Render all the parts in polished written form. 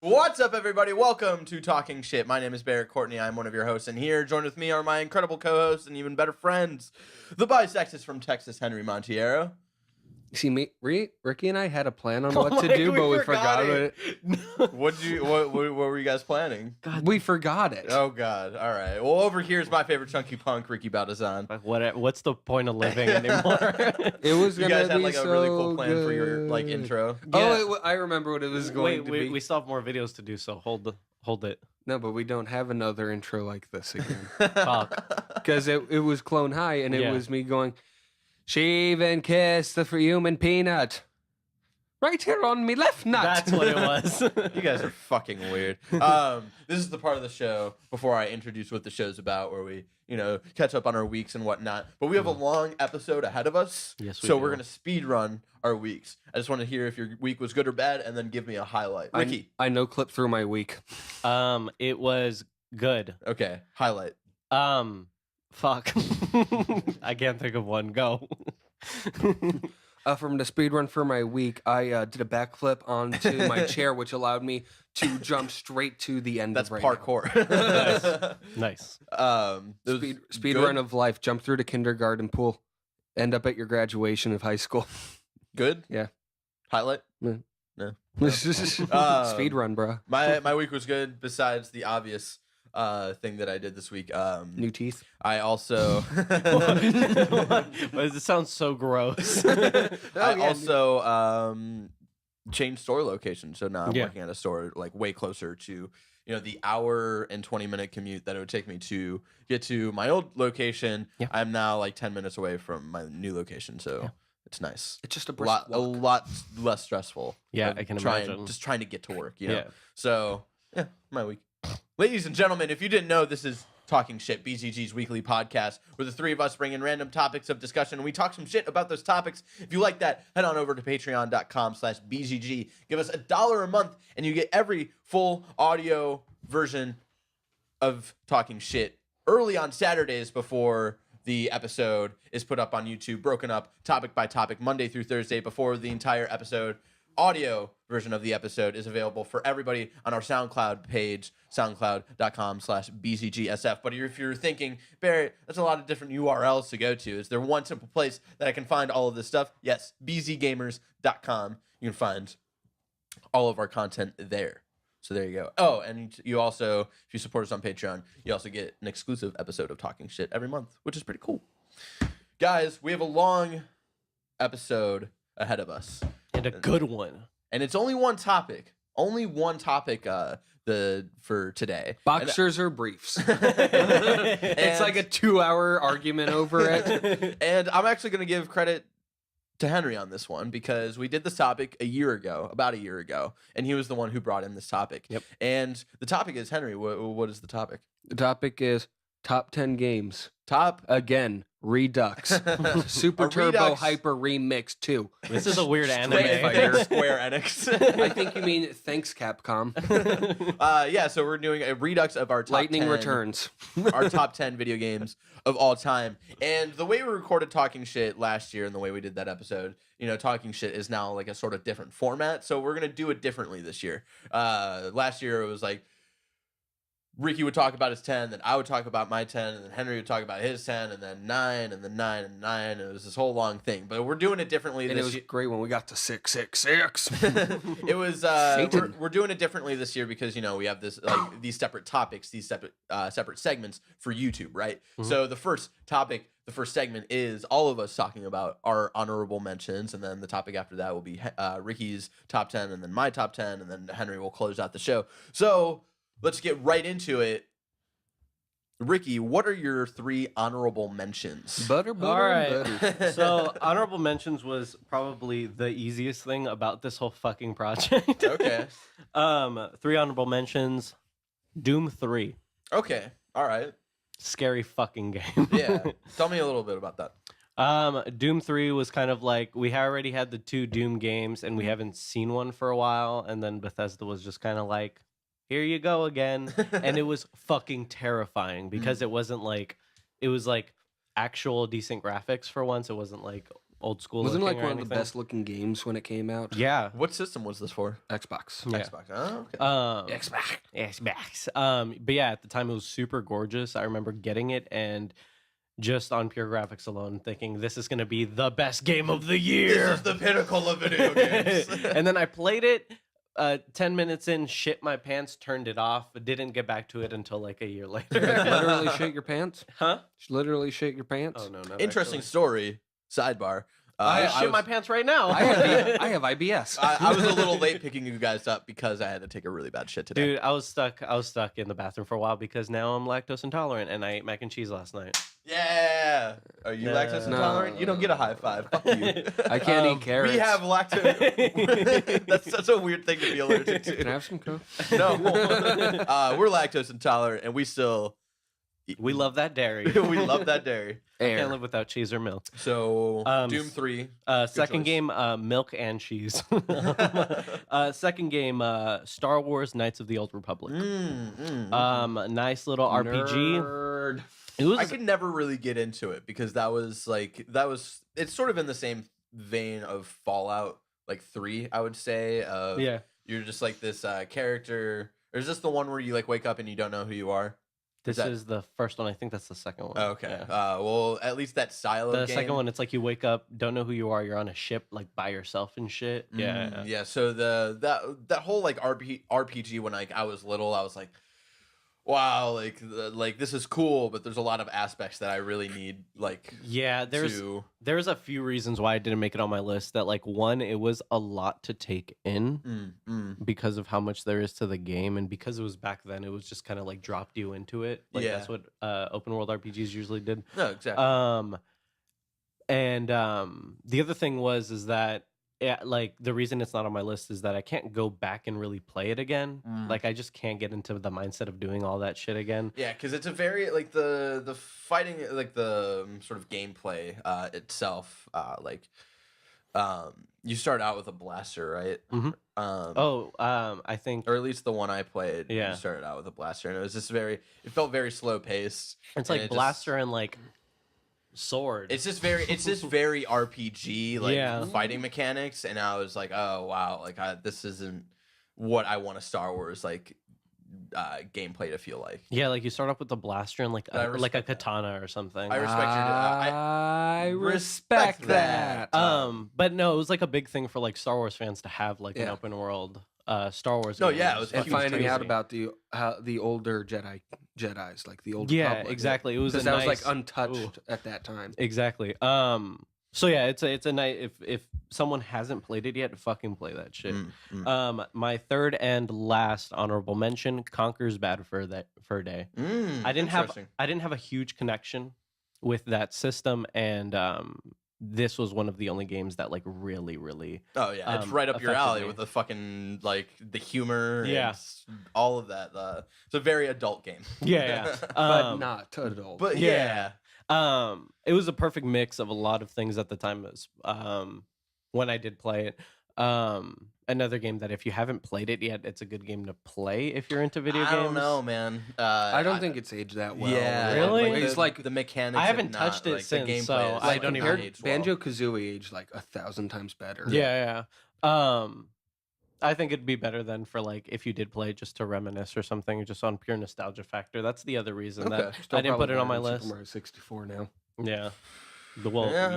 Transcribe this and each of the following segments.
What's up, everybody? Welcome to Talking Shit. My name is Barrett Courtney. I'm one of your hosts, and here, joined with me, are my incredible co-hosts and even better friends, the bisexist from Texas, Henry Montiero. See, Ricky and I had a plan on what to do, but we forgot it. What were you guys planning? God, we forgot it. Oh God! All right. Well, over here is my favorite chunky punk, Ricky Baldazan. What's the point of living anymore? It was You gonna guys had be like a so really cool plan good. for your like intro. Yeah. Oh, I remember what it was going to be. We still have more videos to do, so hold it. No, but we don't have another intro like this again Fuck. because it was Clone High, and it Yeah. was me going, "Shave and kiss the human peanut, right here on me left nut." That's what it was. You guys are fucking weird. This is the part of the show before I introduce what the show's about, where we, catch up on our weeks and whatnot. But we have a long episode ahead of us. Yes, we so do. we're gonna speed run our weeks. I just want to hear if your week was good or bad, and then give me a highlight. Ricky, I no clip through my week. It was good. okay, highlight. Fuck. I can't think of one. Go. From the speed run for my week, I did a backflip onto my chair, which allowed me to jump straight to the end. That's of right now. parkour. Nice. It was Speed good? run of life. Jump through the kindergarten pool. End up at your graduation of high school. Good. Yeah. Highlight. Speed run, bro. My week was good. Besides the obvious thing that I did this week. New teeth. I also. It sounds so gross. I also changed store location, so now I'm Yeah. working at a store like way closer to the hour and 20-minute commute that it would take me to get to my old location. Yeah. I'm now like 10 minutes away from my new location, so it's nice. It's just a A brisk lot, walk. less stressful. Yeah, of I can trying- imagine. Just trying to get to work, Yeah. So yeah, my week. Ladies and gentlemen, if you didn't know, this is Talking Shit, BZG's weekly podcast, where the three of us bring in random topics of discussion and we talk some shit about those topics. If you like that, head on over to patreon.com/BZG. Give us $1 a month and you get every full audio version of Talking Shit early on Saturdays before the episode is put up on YouTube, broken up topic by topic, Monday through Thursday before the entire episode. Audio version of the episode is available for everybody on our SoundCloud page, soundcloud.com/BZGSF. But if you're thinking, Barrett, that's a lot of different URLs to go to. Is there one simple place that I can find all of this stuff? Yes, bzgamers.com. You can find all of our content there. So there you go. Oh, and you also, if you support us on Patreon, you also get an exclusive episode of Talking Shit every month, which is pretty cool. Guys, we have a long episode ahead of us. And a good one. And it's only one topic. Only one topic for today. Boxers or briefs. And- It's like a 2-hour argument over it. And I'm actually going to give credit to Henry on this one because we did this topic about a year ago, and he was the one who brought in this topic. Yep. And the topic is, Henry, what is the topic? The topic is top 10 games. Top Again, Redux. Super A Turbo Redux. Hyper Remix 2. This is a weird Straight anime. Fighter Square Enix. I think you mean thanks, Capcom. Yeah, so we're doing a redux of our top Lightning 10, Returns. our top 10 video games of all time. And the way we recorded Talking Shit last year and the way we did that episode, Talking Shit is now like a sort of different format. So we're going to do it differently this year. Last year it was like Ricky would talk about his 10, then I would talk about my 10, and then Henry would talk about his 10, and then 9, and then 9, and 9. And it was this whole long thing. But we're doing it differently And it this was year. great when we got to 666. It was Satan. we're doing it differently this year because we have this like these separate topics, these separate segments for YouTube, right? Mhm. So the first segment is all of us talking about our honorable mentions, and then the topic after that will be Ricky's top 10, and then my top 10, and then Henry will close out the show. So let's get right into it. Ricky, what are your 3 honorable mentions? Butter, All right. butter. So honorable mentions was probably the easiest thing about this whole fucking project. Okay. 3 honorable mentions. Doom 3. Okay. All right. Scary fucking game. Yeah. Tell me a little bit about that. Doom 3 was kind of like we already had the 2 Doom games and we haven't seen one for a while, and then Bethesda was just kind of like, here you go again. And it was fucking terrifying because it wasn't like, it was like actual decent graphics for once. It wasn't like old school. Wasn't it like looking or one of the anything. best looking games when it came out? Yeah. What system was this for? Xbox. Yeah. Xbox. Oh, okay. Xbox. Xbox. But yeah, at the time it was super gorgeous. I remember getting it and just on pure graphics alone thinking this is going to be the best game of the year. This is the pinnacle of video games. And then I played it 10 minutes in, shit my pants, turned it off, but didn't get back to it until like a year later. Literally shit your pants? Huh? Literally shit your pants? Oh, no. Interesting actually. story. Sidebar. I shit was- my pants right now. I have IBS. I was a little late picking you guys up because I had to take a really bad shit today. Dude, I was stuck in the bathroom for a while because now I'm lactose intolerant and I ate mac and cheese last night. Yeah. Are you No. lactose intolerant? You don't get a high five. Fuck you. I can't eat carrots. We have lactose. That's such a weird thing to be allergic Can I to. have some Coke? No. We're lactose intolerant and we still We love that dairy. we love that dairy. Can't Air. live without cheese or milk. So Doom 3. Second choice. game, milk and cheese. Second game, Star Wars: Knights of the Old Republic. Nice little RPG. Nerd. It was I could never really get into it because it's sort of in the same vein of Fallout like 3, I would say. yeah. You're just like this character. Or is this the one where you like wake up and you don't know who you are? This that- is the first one. I think that's the second one. Oh, okay. Yeah. Well, at least that style of The game. second one, it's like you wake up, don't know who you are. You're on a ship, like by yourself and shit. Yeah. Yeah. So that whole like RPG when like I was little, I was like, wow, like this is cool, but there's a lot of aspects that I really need like Yeah, to. there's a few reasons why I didn't make it on my list. That like one, it was a lot to take in because of how much there is to the game, and because it was back then, it was just kind of like dropped you into it. Like Yeah. that's what open world RPGs usually did. No, exactly. The other thing is that like the reason it's not on my list is that I can't go back and really play it again. Like I just can't get into the mindset of doing all that shit again. Yeah, because it's a very like the fighting like the sort of gameplay itself. You start out with a blaster, right? Mhm. I think Or at least the one I played. Yeah. You started out with a blaster, and it was just it felt very slow paced. it's and like it blaster and like sword. It's just very RPG like Yeah. fighting mechanics, and I was like, oh wow, like this isn't what I want a Star Wars like gameplay to feel like. Yeah, like you start off with the blaster and like I a respect that. katana or something. I respect your. I respect respect that. that. But no, it was like a big thing for like Star Wars fans to have like an Yeah. open world Star Wars. No, game. yeah, it was And huge finding out crazy. about the older Jedi's, like the old Yeah, Republic. exactly. It was a Because that was nice- like untouched Ooh. at that time. Exactly. So yeah, it's a night if someone hasn't played it yet, fucking play that shit. My third and last honorable mention, Conker's Bad Fur Day. I didn't have a huge connection with that system, and this was one of the only games that like really Oh yeah, it's right up your affected alley me. with the fucking like the humor. Yeah. and all of that. It's a very adult game. yeah. But not adult. But Yeah. yeah. It was a perfect mix of a lot of things at the time. When I did play it. Another game that if you haven't played it yet, it's a good game to play if you're into video games. I don't know, man. I don't think it's aged that well. Yeah, Really? It's like the mechanics. I haven't have not, touched it like, the since, gameplay so is, I like, don't even- not aged well. Banjo Kazooie aged like 1,000 times better. Yeah. I think it'd be better then for like if you did play it just to reminisce or something, just on pure nostalgia factor. That's the other reason that Okay. Still I didn't put probably it on my better than list. Super Mario 64 now. Yeah.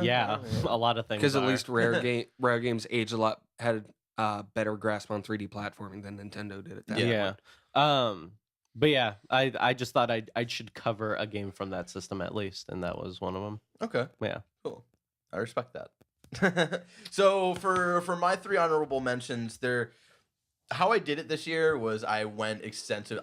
Yeah. A lot of things. Because at are. least rare games age a lot, had a better grasp on 3D platforming than Nintendo did at that Yeah. point. But yeah, I just thought I should cover a game from that system at least, and that was one of them. Okay. Yeah. Cool. I respect that. So for my 3 honorable mentions, how I did it this year was I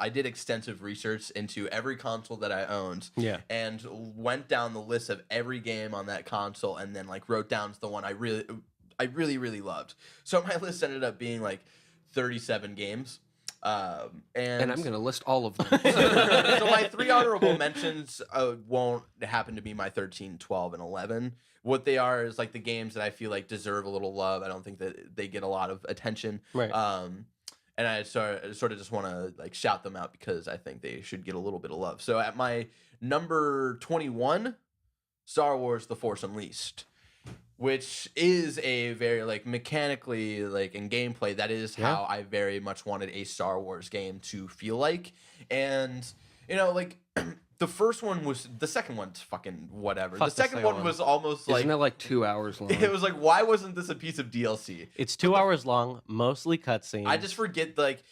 did extensive research into every console that I owned. Yeah. And went down the list of every game on that console, and then like wrote down the one I really loved. So my list ended up being like 37 games. And I'm going to list all of them. So my 3 honorable mentions won't happen to be my 13, 12, and 11. What they are is like the games that I feel like deserve a little love. I don't think that they get a lot of attention. Right. And I sort of just want to like shout them out because I think they should get a little bit of love. So at my number 21, Star Wars: The Force Unleashed. which is a very like mechanically like in gameplay that is Yeah. how I very much wanted a Star Wars game to feel like. And you know, like the first one was the second one's fucking whatever. Fuck The second one was almost like Isn't it like 2 hours long? it was like, why wasn't this a piece of DLC? It's 2 hours long, mostly cutscenes. I just forget, like,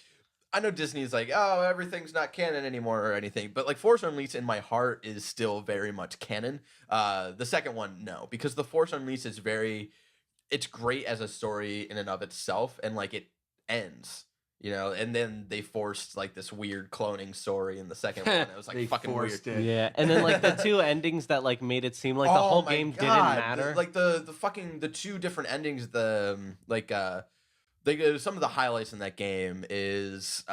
I know Disney's like, oh, everything's not canon anymore or anything, but like Force Unleashed in my heart is still very much canon. The second one, no, because the Force Unleashed is it's great as a story in and of itself, and like it ends. You know, and then they forced like this weird cloning story in the second one. It was like They fucking weird. forced it. Yeah, and then like the two endings that like made it seem like the whole my game didn't God. matter. Like the fucking the two different endings. Some of the highlights in that game is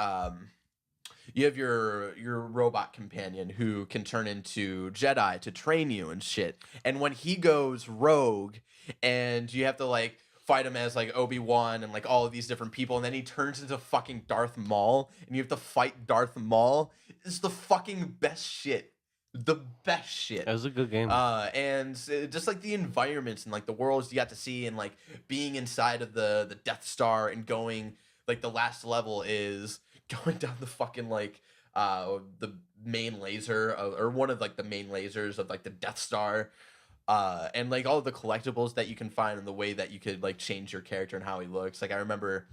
you have your robot companion who can turn into Jedi to train you and shit. And when he goes rogue, and you have to like fight him as like Obi-Wan and like all of these different people, and then he turns into fucking Darth Maul, and you have to fight Darth Maul. It's the fucking best shit. The best shit. It was a good game. And just like the environments and like the worlds you got to see, and like being inside of the Death Star, and going like the last level is going down the fucking like the main laser or one of like the main lasers of like the Death Star. And like all of the collectibles that you can find, and the way that you could like change your character and how he looks. Like I remember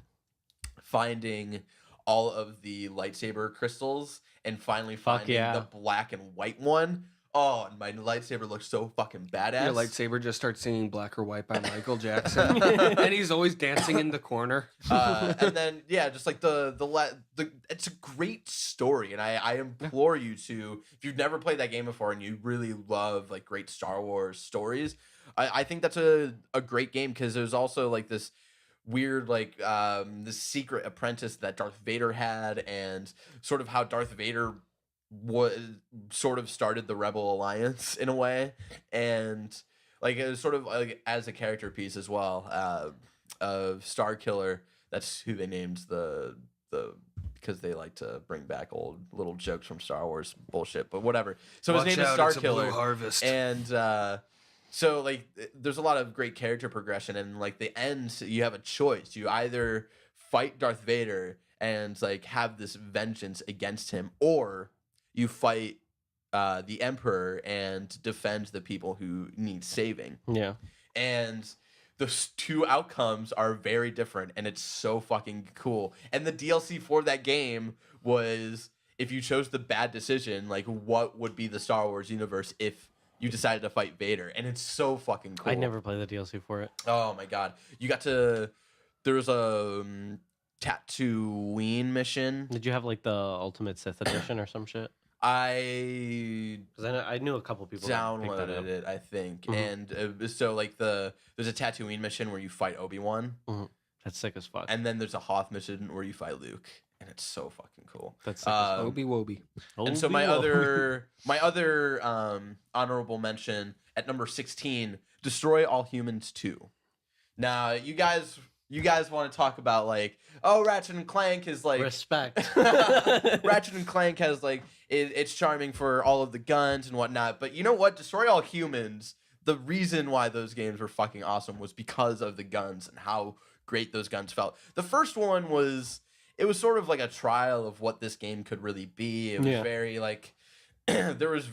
finding all of the lightsaber crystals and finally finding yeah. the black and white one. Oh, and my lightsaber looks so fucking badass. Your lightsaber just starts singing Black or White by Michael Jackson. And he's always dancing in the corner. And then yeah, just like the it's a great story, and I implore you to, if you've never played that game before and you really love like great Star Wars stories, I think that's a great game, because there's also like this weird like this secret apprentice that Darth Vader had, and sort of how Darth Vader was sort of started the Rebel Alliance in a way, and like it was sort of like as a character piece as well. Of Star Killer, that's who they named the because they like to bring back old little jokes from Star Wars bullshit, but whatever. So his name is Star Killer, Harvest. and so like there's a lot of great character progression, and like the end, you have a choice. You either fight Darth Vader and like have this vengeance against him, or you fight the Emperor and defend the people who need saving. Yeah. And those two outcomes are very different, and it's so fucking cool. And the DLC for that game was, if you chose the bad decision, like what would be the Star Wars universe if you decided to fight Vader. And it's so fucking cool. I never played the DLC for it. Oh my god. You got to, there was a Tatooine mission. Did you have like the Ultimate Sith edition or some shit? I Because I knew a couple people that picked that up. downloaded it, I think. Mhm. And so like there's a Tatooine mission where you fight Obi-Wan, That's sick as fuck. and then there's a Hoth mission where you fight Luke, and it's so fucking cool. That's sick as fuck. Obi Wobi. And so my Obi-Wan. other honorable mention at number 16, Destroy All Humans 2. Now you guys want to talk about like, oh, Ratchet and Clank is like Respect. Ratchet and Clank has like it's charming for all of the guns and whatnot, but you know what? Destroy All Humans, the reason why those games were fucking awesome was because of the guns and how great those guns felt. The first one was sort of like a trial of what this game could really be. It was very like there was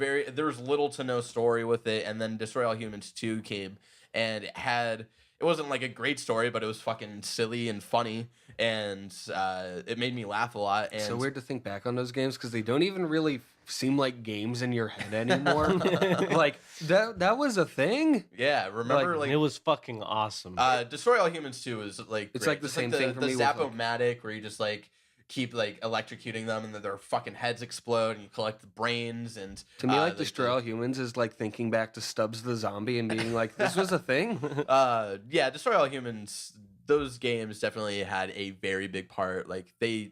little to no story with it, and then Destroy All Humans 2 came, and it wasn't like a great story, but it was fucking silly and funny, and it made me laugh a lot. And So weird to think back on those games, because they don't even really seem like games in your head anymore. Like that was a thing. yeah, remember like it was fucking awesome. Destroy All Humans 2 is like It's great. like the Just same the, thing for the me with, like- Zap-O-Matic, where you just like keep like electrocuting them, and then their fucking heads explode, and you collect the brains. And To me, like Destroy All Humans is like thinking back to Stubbs the Zombie and being like, this was a thing. yeah, Destroy All Humans, those games definitely had a very big part. Like they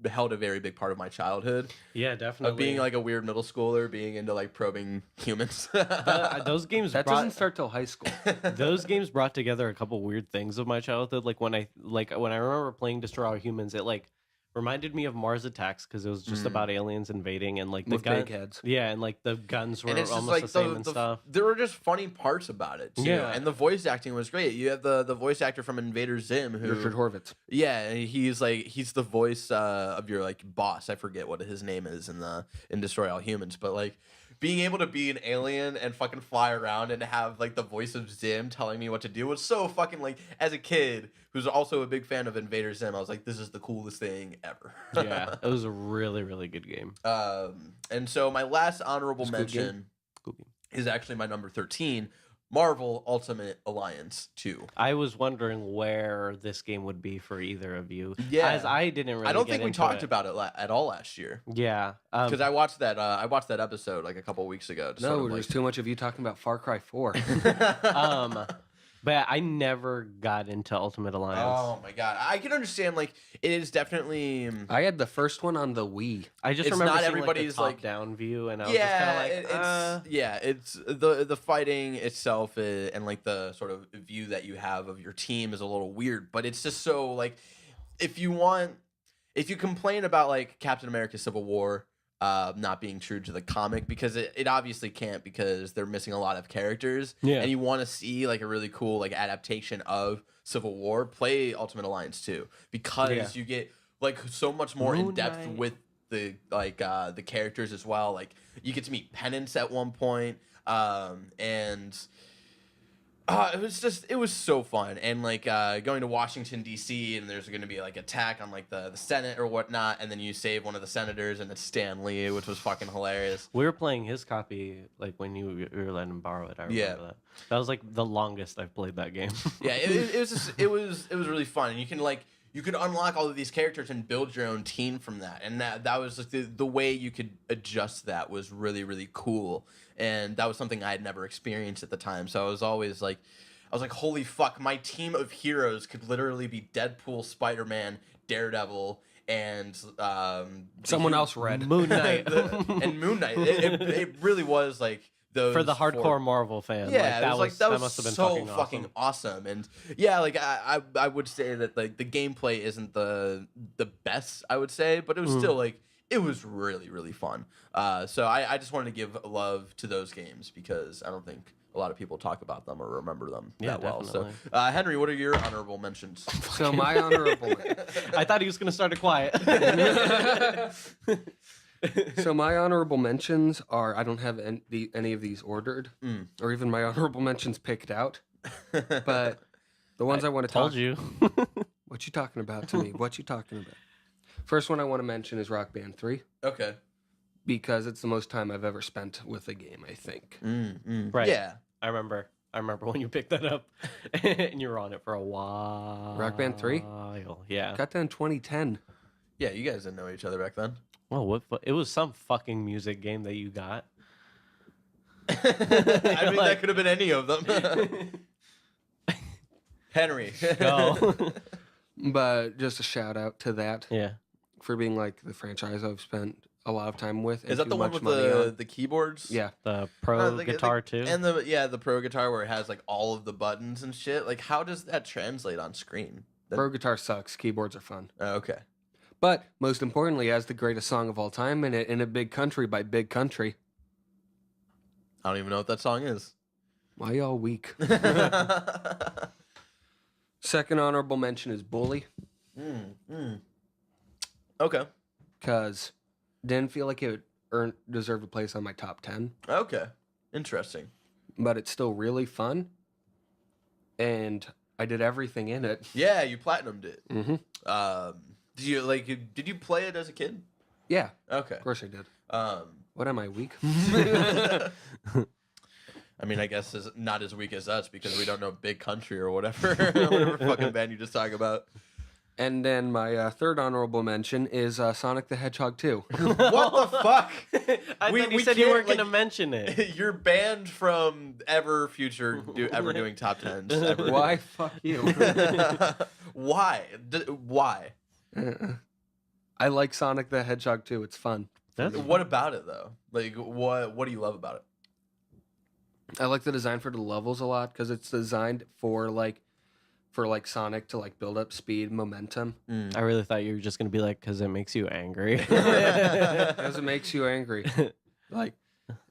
held a very big part of my childhood, yeah, definitely. of being like a weird middle schooler, being into like probing humans. Those games That doesn't start till high school. those games brought together a couple weird things of my childhood. Like when I remember playing Destroy All Humans, it like reminded me of Mars Attacks because it was just about aliens invading and like the With gun. big heads. Yeah, and like the guns were And it's just almost like the same and stuff. there were just funny parts about it too. Yeah. And the voice acting was great. You have the voice actor from Invader Zim who Richard Horvitz. yeah, he's the voice of your like boss. I forget what his name is in Destroy All Humans, but like being able to be an alien and fucking fly around and have like the voice of Zim telling me what to do was so fucking like, as a kid who's also a big fan of Invader Zim, I was like, this is the coolest thing ever. Yeah, it was a really, really good game. And so my last honorable It's a good game. mention Cool game. is actually my number 13, Marvel Ultimate Alliance 2. I was wondering where this game would be for either of you. Yeah. As I didn't really I don't get think we into talked it. about it at all last year. Yeah. Because I watched that episode like a couple weeks ago. To No, sort of, there's like, too much of you talking about Far Cry 4. But I never got into Ultimate Alliance. Oh my god, I can understand. Like, it is definitely. I had the first one on the Wii. I just it's remember not seeing everybody's, like like- the top-down view, and I was just kind of like, it's the fighting itself and like the sort of view that you have of your team is a little weird, but it's just so like if you complain about like Captain America: Civil War not being true to the comic, because it obviously can't, because they're missing a lot of characters, Yeah. and you want to see like a really cool like adaptation of Civil War, play Ultimate Alliance 2, because Yeah. you get like so much more in Moon depth Knight. with the the characters as well. Like you get to meet Penance at one point, and it was so fun. And like going to Washington D.C. and there's going to be like attack on like the Senate or whatnot, and then you save one of the senators and it's Stan Lee, which was fucking hilarious. we were playing his copy like when you were letting him borrow it. I remember Yeah. that was like the longest I've played that game. Yeah, it was really fun, and you could unlock all of these characters and build your own team from that, and that was like the way you could adjust that was really, really cool, and that was something I had never experienced at the time. So I was like, holy fuck, my team of heroes could literally be Deadpool, Spider-Man, Daredevil, and Someone else read. Moon Knight. and Moon Knight. It really was like those For the four- hardcore Marvel fan. yeah, that was must have been so fucking awesome. And yeah, like I would say that like the gameplay isn't the best, I would say, but it was still like it was really, really fun. So I just wanted to give love to those games because I don't think a lot of people talk about them or remember them Yeah, that well. definitely. So Henry, what are your honorable mentions? So my honorable I thought he was gonna start it quiet. So my honorable mentions are, I don't have any of these ordered, or even my honorable mentions picked out. But the ones I want to Told talk. you. What you talking about to me? What you talking about? First one I want to mention is Rock Band 3, Okay. because it's the most time I've ever spent with a game, I think. Right. Yeah. I remember when you picked that up, and you were on it for a while. Rock Band 3? Yeah. Got that in 2010. Yeah, you guys didn't know each other back then. Well, it was some fucking music game that you got. I mean, that Like- could have been any of them. Henry. Go. But just a shout out to that Yeah. for being like the franchise I've spent a lot of time with. Is and that too the one much with money on. the keyboards? Yeah. The pro Like, guitar too. And the pro guitar where it has like all of the buttons and shit. Like, how does that translate on screen? Pro guitar sucks. Keyboards are fun. Oh, okay. But most importantly, has the greatest song of all time in a big country by Big Country. I don't even know what that song is. Why y'all weak? Second honorable mention is Bully, Okay. because didn't feel like it deserved a place on my top 10, Okay. Interesting. but it's still really fun, and I did everything in it. Yeah, you platinumed it. Mm-hmm. Did you play it as a kid? Yeah, Okay. of course I did. Um, What am I, weak? I mean, I guess is not as weak as us because we don't know Big Country or whatever, whatever fucking band you just talk about. And then my third honorable mention is Sonic the Hedgehog 2. What the fuck? I We- thought you we said you can't, weren't gonna like- mention it. You're banned from ever doing top tens. Ever. Why? Fuck you. Why? Why? I like Sonic the Hedgehog 2. It's fun. What about it though? Like, what do you love about it? I like the design for the levels a lot because it's designed for like for like Sonic to like build up speed, momentum. I really thought you were just gonna be like, because it makes you angry. Because it makes you angry. Like,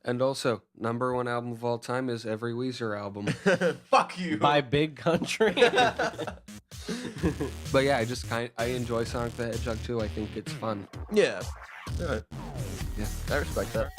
and also, #1 album of all time is every Weezer album. Fuck you. By Big Country. But yeah, I enjoy Sonic the Hedgehog too. I think it's fun. Yeah. All right. Yeah. I respect that.